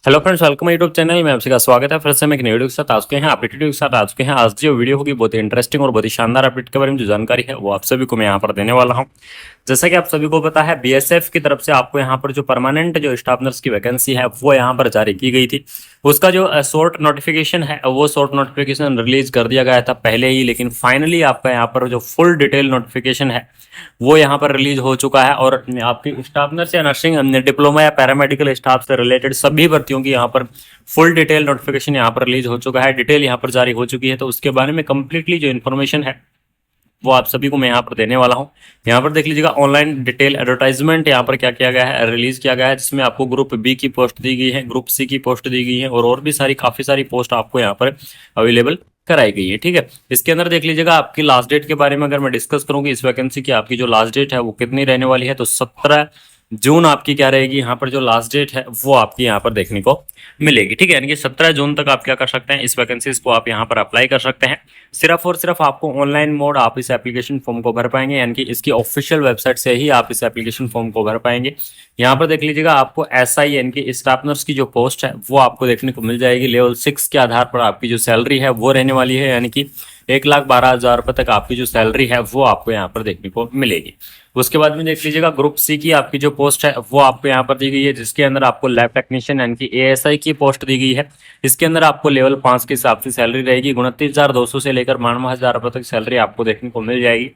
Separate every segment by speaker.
Speaker 1: Hello friends, welcome YouTube channel में आपका स्वागत है। फिर से मैं एक नई वीडियो के साथ आ चुके हैं, अपडेट वीडियो के साथ आ चुके हैं। आज जो वीडियो होगी बहुत ही इंटरेस्टिंग और बहुत ही शानदार अपडेट के बारे में जो जानकारी है वो आप सभी को मैं यहाँ पर देने वाला हूँ। जैसा कि आप सभी को पता है, बीएसएफ की तरफ से आपको यहाँ पर जो परमानेंट जो स्टाफ नर्स की वैकेंसी है वो यहाँ पर जारी की गई थी। उसका जो शॉर्ट नोटिफिकेशन है वो शॉर्ट नोटिफिकेशन रिलीज कर दिया गया था पहले ही, लेकिन फाइनली आपका यहाँ पर जो फुल डिटेल नोटिफिकेशन है वो यहाँ पर रिलीज हो चुका है। और आपकी स्टाफ नर्स या नर्सिंग डिप्लोमा या पैरामेडिकल स्टाफ से रिलेटेड सभी भर्तियों की यहाँ पर फुल डिटेल नोटिफिकेशन यहाँ पर रिलीज हो चुका है, डिटेल यहाँ पर जारी हो चुकी है। तो उसके बारे में कंप्लीटली जो इन्फॉर्मेशन है वो आप सभी को मैं यहाँ पर देने वाला हूँ। यहाँ पर देख लीजिएगा, ऑनलाइन डिटेल एडवर्टाइजमेंट यहाँ पर क्या किया गया है, रिलीज किया गया है, जिसमें आपको ग्रुप बी की पोस्ट दी गई है, ग्रुप सी की पोस्ट दी गई है और भी सारी काफी सारी पोस्ट आपको यहाँ पर अवेलेबल कराई गई है। ठीक है, इसके अंदर देख लीजिएगा आपकी लास्ट डेट के बारे में अगर मैं डिस्कस करूंगी इस वैकेंसी की, आपकी जो लास्ट डेट है वो कितनी रहने वाली है, तो 17 जून आपकी क्या रहेगी, यहाँ पर जो लास्ट डेट है वो आपकी यहाँ पर देखने को मिलेगी। ठीक है, यानी कि 17 जून तक आप क्या कर सकते हैं, इस वैकेंसीज को आप यहाँ पर अप्लाई कर सकते हैं। सिर्फ और सिर्फ आपको ऑनलाइन मोड आप इस एप्लीकेशन फॉर्म को भर पाएंगे, यानी कि इसकी ऑफिशियल वेबसाइट से ही आप इस एप्लीकेशन फॉर्म को भर पाएंगे। यहाँ पर देख लीजिएगा, आपको एसआई यानी कि स्टाफ नर्स की जो पोस्ट है वो आपको देखने को मिल जाएगी। लेवल 6 के आधार पर आपकी जो सैलरी है वो रहने वाली है, यानी कि 1,12,000 रुपए तक आपकी जो सैलरी है वो आपको यहाँ पर देखने को मिलेगी। उसके बाद में देख लीजिएगा, ग्रुप सी की आपकी जो पोस्ट है वो आपको यहाँ पर दी गई है, जिसके अंदर आपको लैब टेक्नीशियन यानी कि एएसआई की पोस्ट दी गई है। इसके अंदर आपको लेवल 5 के हिसाब से सैलरी रहेगी, 29,200 से लेकर 92,000 रुपए तक सैलरी आपको देखने को मिल जाएगी।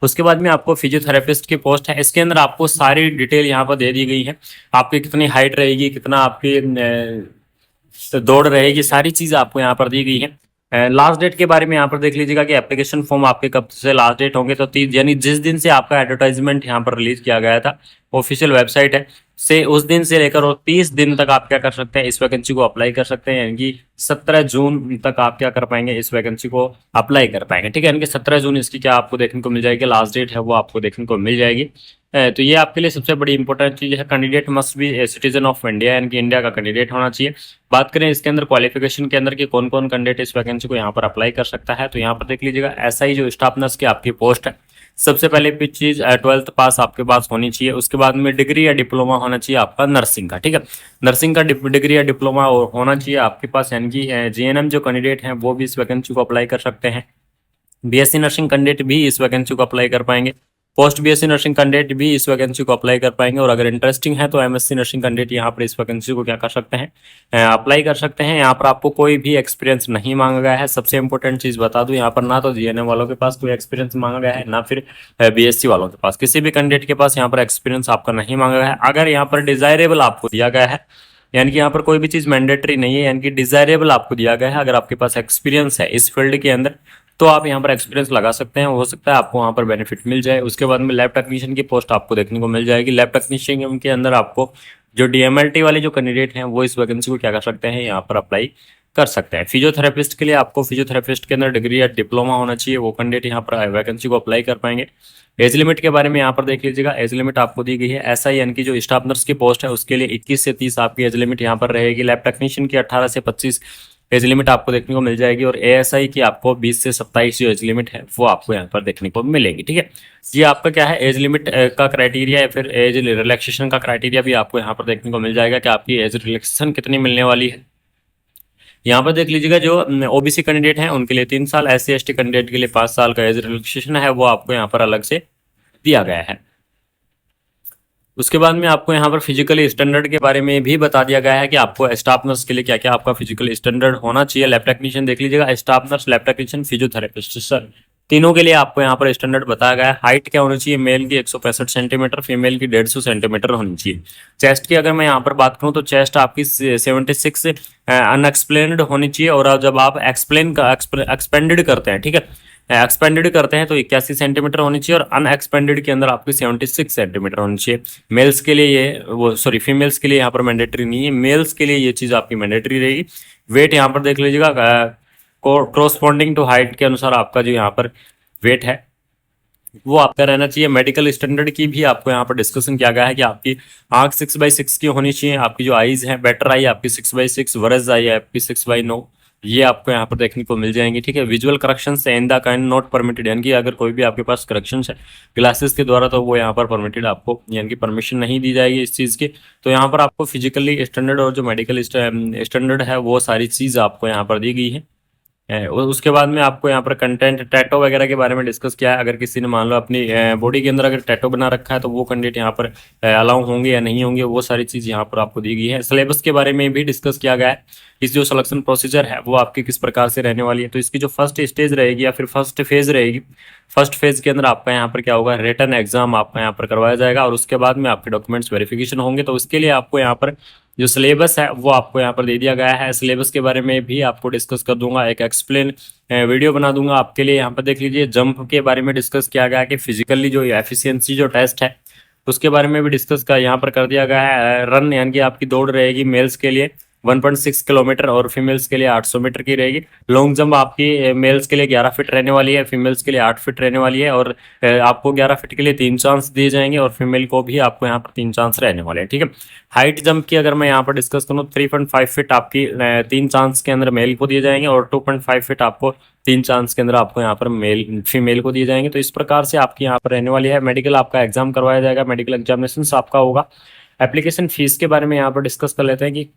Speaker 1: उसके बाद में आपको फिजियोथेरेपिस्ट की पोस्ट है, इसके अंदर आपको सारी डिटेल यहाँ पर दे दी गई है। आपकी कितनी हाइट रहेगी, कितना आपकी दौड़ रहेगी, सारी चीज़ आपको यहाँ पर दी गई है। लास्ट डेट के बारे में यहाँ पर देख लीजिएगा कि एप्लीकेशन फॉर्म आपके कब से लास्ट डेट होंगे, तो 30 यानी जिस दिन से आपका एडवर्टाइजमेंट यहाँ पर रिलीज किया गया था, ऑफिशियल वेबसाइट है से उस दिन से लेकर और 30 दिन तक आप क्या कर सकते हैं, इस वैकेंसी को अप्लाई कर सकते हैं। यानी कि 17 जून तक आप क्या कर पाएंगे, इस वैकेंसी को अप्लाई कर पाएंगे। ठीक है, यानी कि 17 जून इसकी क्या आपको देखने को मिल जाएगी, लास्ट डेट है वो आपको देखने को मिल जाएगी। तो ये आपके लिए सबसे बड़ी इंपॉर्टेंट चीज़ है। Candidate must be a citizen of India, यानी कि इंडिया का कैंडिडेट होना चाहिए। बात करें इसके अंदर क्वालिफिकेशन के अंदर कि कौन कौन कैंडिडेट इस वैकेंसी को यहाँ पर अप्लाई कर सकता है, तो यहाँ पर देख लीजिएगा, ऐसा ही जो स्टाफ नर्स की आपकी पोस्ट है, सबसे पहले भी चीज 12th पास आपके पास होनी चाहिए। उसके बाद में डिग्री या डिप्लोमा होना चाहिए आपका नर्सिंग का। ठीक है, नर्सिंग का डिग्री या डिप्लोमा होना चाहिए आपके पास, यानी कि जीएनएम जो कैंडिडेट हैं वो भी इस वैकेंसी को अप्लाई कर सकते हैं। बीएससी नर्सिंग कैंडिडेट भी इस वैकेंसी को अप्लाई कर पाएंगे। पोस्ट बीएससी नर्सिंग कैंडिडेट भी इस वैकेंसी को अप्लाई कर पाएंगे। और अगर इंटरेस्टिंग है तो एमएससी नर्सिंग कैंडिडेट यहाँ पर इस वैकेंसी को क्या कर सकते हैं, अप्लाई कर सकते हैं। यहाँ पर आपको कोई भी एक्सपीरियंस नहीं मांगा गया है। सबसे इंपॉर्टेंट चीज बता दूं, यहाँ पर ना तो जीएनएम वालों के पास कोई एक्सपीरियंस मांगा गया है, ना फिर बीएससी वालों के पास, किसी भी कैंडिडेट के पास यहाँ पर एक्सपीरियंस आपका नहीं मांगा गया है। अगर यहाँ पर डिजायरेबल आपको दिया गया है, यानी कि यहाँ पर कोई भी चीज मैंडेटरी नहीं है, यानी कि डिजायरेबल आपको दिया गया है, अगर आपके पास एक्सपीरियंस है इस फील्ड के अंदर तो आप यहाँ पर एक्सपीरियंस लगा सकते हैं, हो सकता है आपको वहाँ पर बेनिफिट मिल जाए। उसके बाद में लैब टेक्नीशियन की पोस्ट आपको देखने को मिल जाएगी। लैब टेक्नीशियन के अंदर आपको जो डीएमएलटी वाले जो कैंडिडेट हैं वो इस वैकेंसी को क्या कर सकते हैं, यहाँ पर अप्लाई कर सकते हैं। फिजियोथेरेपिस्ट के लिए आपको फिजियोथेरेपिस्ट के अंदर डिग्री या डिप्लोमा होना चाहिए, वो कैंडिडेट यहाँ पर वैकेंसी को अप्लाई कर पाएंगे। एज लिमिट के बारे में यहाँ पर देख लीजिएगा, एज लिमिट आपको दी गई है। ऐसा ही यानी कि जो स्टाफ नर्स की पोस्ट है उसके लिए 21 से 30 आपकी एज लिमिट यहाँ पर रहेगी। लैब टेक्नीशियन की 18 से 25 एज लिमिट आपको देखने को मिल जाएगी। और एएसआई की आपको 20 से 27 जो एज लिमिट है वो आपको यहाँ पर देखने को मिलेगी। ठीक है, ये आपका क्या है, एज लिमिट का क्राइटेरिया या फिर एज रिलैक्सेशन का क्राइटेरिया भी आपको यहाँ पर देखने को मिल जाएगा कि आपकी एज रिलैक्सेशन कितनी मिलने वाली है। यहाँ पर देख लीजिएगा, जो ओबीसी कैंडिडेट हैं उनके लिए 3 साल, एससी एसटी कैंडिडेट के लिए 5 साल का एज रिलैक्सेशन है वो आपको यहाँ पर अलग से दिया गया है। उसके बाद में आपको यहाँ पर फिजिकल स्टैंडर्ड के बारे में भी बता दिया गया है कि आपको स्टाफ नर्स के लिए क्या क्या आपका फिजिकल स्टैंडर्ड होना चाहिए। लैब टेक्नीशियन देख लीजिएगा, staff nurse, lab technician, physiotherapist, sir तीनों के लिए आपको यहाँ पर स्टैंडर्ड बताया गया है। हाइट क्या होनी चाहिए, मेल की 165 सेंटीमीटर, फीमेल की 150 सेंटीमीटर होनी चाहिए। चेस्ट की अगर मैं यहाँ पर बात करूँ तो चेस्ट आपकी 76 अनएक्सप्लेन्ड होनी चाहिए। और जब आप एक्सपेंडेड करते हैं, ठीक है, एक्सपेंडेड करते हैं तो 81 सेंटीमीटर होनी चाहिए। और अनएक्सपेंडेड के अंदर आपकी 76 सेंटीमीटर होनी चाहिए। मेल्स के लिए फीमेल्स के लिए यहाँ पर मैंडेटरी नहीं है, मेल्स के लिए ये चीज़ आपकी मैंडेटरी रहेगी। वेट यहाँ पर देख लीजिएगा, कोरस्पॉन्डिंग टू हाइट के अनुसार आपका जो यहाँ पर वेट है वो आपका रहना चाहिए। मेडिकल स्टैंडर्ड की भी आपको यहाँ पर डिस्कशन किया गया है कि आपकी आंख 6/6 की होनी चाहिए। आपकी जो आईज है, बेटर आई आपकी 6/6, वरज आई है आपकी 6/9, ये आपको यहाँ पर देखने को मिल जाएंगी। ठीक है, visual corrections and the kind not permitted, यानी कि अगर कोई भी आपके पास करेक्शंस है ग्लासेस के द्वारा तो वो यहाँ पर परमिटेड, आपको यानी कि परमिशन नहीं दी जाएगी इस चीज़ की। तो यहाँ पर आपको फिजिकली स्टैंडर्ड और जो मेडिकल स्टैंडर्ड है वो सारी चीज़ आपको यहाँ पर दी गई है। और उसके बाद में आपको यहाँ पर कंटेंट टैटो वगैरह के बारे में डिस्कस किया है। अगर किसी ने मान लो अपनी बॉडी के अंदर अगर टैटो बना रखा है तो वो कंटेंट यहाँ पर अलाउ होंगे या नहीं होंगे, वो सारी चीज़ यहाँ पर आपको दी गई है। सिलेबस के बारे में भी डिस्कस किया गया है। इस जो सिलेक्शन प्रोसीजर है वो आपकी किस प्रकार से रहने वाली है। तो इसकी जो फर्स्ट स्टेज रहेगी या फिर फर्स्ट फेज रहेगी, फर्स्ट फेज के अंदर आपका यहाँ पर क्या होगा, रिटन एग्जाम आपका यहाँ पर करवाया जाएगा और उसके बाद में आपके डॉक्यूमेंट्स वेरिफिकेशन होंगे। तो उसके लिए आपको यहाँ पर जो सिलेबस है वो आपको यहाँ पर दे दिया गया है। सिलेबस के बारे में भी आपको डिस्कस कर दूंगा, एक एक्सप्लेन वीडियो बना दूंगा आपके लिए। यहाँ पर देख लीजिए, जंप के बारे में डिस्कस किया गया है कि फिजिकली जो एफिशिएंसी जो टेस्ट है उसके बारे में भी डिस्कस का यहाँ पर कर दिया गया है। रन यानी कि आपकी दौड़ रहेगी मेल्स के लिए 1.6 किलोमीटर और फीमेल्स के लिए 800 मीटर की रहेगी। लॉन्ग जंप आपकी मेल्स के लिए 11 फीट रहने वाली है, फीमेल्स के लिए 8 फीट रहने वाली है। और आपको 11 फीट के लिए 3 चांस दिए जाएंगे और फीमेल को भी आपको यहाँ पर 3 चांस रहने वाले हैं। ठीक है, हाइट जंप की अगर मैं यहाँ पर डिस्कस करूँ 3.5 फीट आपकी 3 चांस के अंदर मेल को दिए जाएंगे और 2.5 फीट आपको 3 चांस के अंदर आपको यहाँ पर मेल फीमेल को दिए जाएंगे। तो इस प्रकार से आपकी यहाँ पर रहने वाली है। मेडिकल आपका एग्जाम करवाया जाएगा, मेडिकल एग्जामिनेशन आपका होगा। एप्लीकेशन फीस के बारे में यहाँ पर डिस्कस कर लेते हैं कि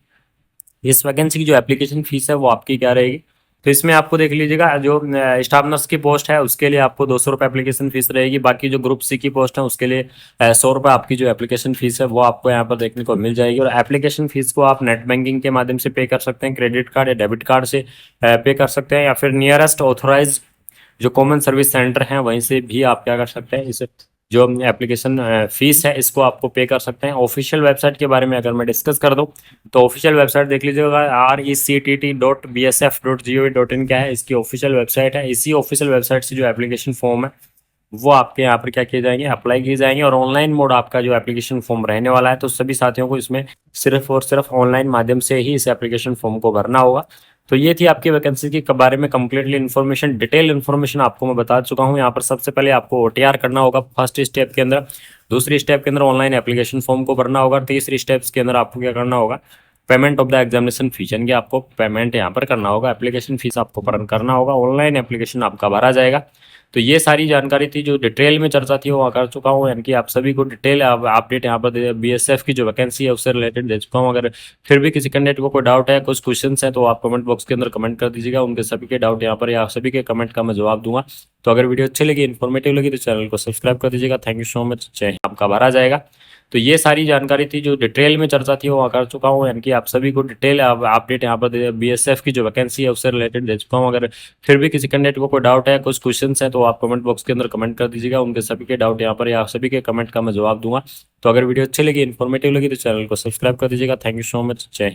Speaker 1: इस वैकेंसी की जो एप्लीकेशन फीस है वो आपकी क्या रहेगी। तो इसमें आपको देख लीजिएगा, जो स्टाफ नर्स की पोस्ट है उसके लिए आपको 200 रुपये एप्लीकेशन फीस रहेगी। बाकी जो ग्रुप सी की पोस्ट है उसके लिए 100 रुपये आपकी जो एप्लीकेशन फीस है वो आपको यहाँ पर देखने को मिल जाएगी। और एप्लीकेशन फीस को आप नेट बैंकिंग के माध्यम से पे कर सकते हैं, क्रेडिट कार्ड या डेबिट कार्ड से पे कर सकते हैं, या फिर नियरेस्ट ऑथोराइज जो कॉमन सर्विस सेंटर हैं वहीं से भी आप क्या कर सकते हैं, इस जो एप्लीकेशन फीस है इसको आपको पे कर सकते हैं। ऑफिशियल वेबसाइट के बारे में अगर मैं डिस्कस कर दूं तो ऑफिशियल वेबसाइट देख लीजिएगा, rectt.bsf.gov.in क्या है, इसकी ऑफिशियल वेबसाइट है। इसी ऑफिशियल वेबसाइट से जो एप्लीकेशन फॉर्म है वो आपके यहाँ पर क्या किए जाएंगे, अप्लाई किए जाएंगे। और ऑनलाइन मोड आपका जो एप्लीकेशन फॉर्म रहने वाला है, तो सभी साथियों को इसमें सिर्फ और सिर्फ ऑनलाइन माध्यम से ही इस एप्लीकेशन फॉर्म को भरना होगा। तो ये थी आपकी वैकेंसी के बारे में कंप्लीटली इन्फॉर्मेशन, डिटेल इन्फॉर्मेशन आपको मैं बता चुका हूँ। यहाँ पर सबसे पहले आपको ओटीआर करना होगा फर्स्ट स्टेप के अंदर, दूसरी स्टेप के अंदर ऑनलाइन एप्लीकेशन फॉर्म को भरना होगा, तीसरी स्टेप्स के अंदर आपको क्या करना होगा, payment of the examination fees, यानी कि आपको पेमेंट यहाँ पर करना होगा, एप्लीकेशन फीस आपको करना होगा, ऑनलाइन एप्लीकेशन आपका भरा जाएगा। तो ये सारी जानकारी थी जो डिटेल में चर्चा थी वो कर चुका हूँ, यानी कि आप सभी को डिटेल अपडेट यहाँ पर बीएसएफ की जो वैकेंसी है उससे रिलेटेड दे चुका हूँ। अगर फिर भी किसी कैंडिडेट को कोई डाउट है, कुछ क्वेश्चन है, तो आप कमेंट बॉक्स के अंदर कमेंट कर दीजिएगा, उनके सभी के डाउट यहाँ पर या सभी के कमेंट का मैं जवाब दूंगा। तो अगर वीडियो अच्छी लगी, इन्फॉर्मेटिव लगी तो चैनल को सब्सक्राइब कर दीजिएगा। थैंक यू सो मच, जय आपका भरा जाएगा। तो ये सारी जानकारी थी जो डिटेल में चर्चा थी वो कर चुका हूँ, यानी कि आप सभी को डिटेल अपडेट यहाँ पर बीएसएफ की जो वैकेंसी है उससे रिलेटेड दे चुका हूँ। अगर फिर भी किसी कैंडिडेट को कोई डाउट है, कुछ क्वेश्चन है, तो आप कमेंट बॉक्स के अंदर कमेंट कर दीजिएगा, उनके सभी के डाउट यहाँ पर या सभी के कमेंट का मैं जवाब दूंगा। तो अगर वीडियो अच्छी लगी, इन्फॉर्मेटिव लगी तो चैनल को सब्सक्राइब कर दीजिएगा। थैंक यू सो मच, जय हिंद।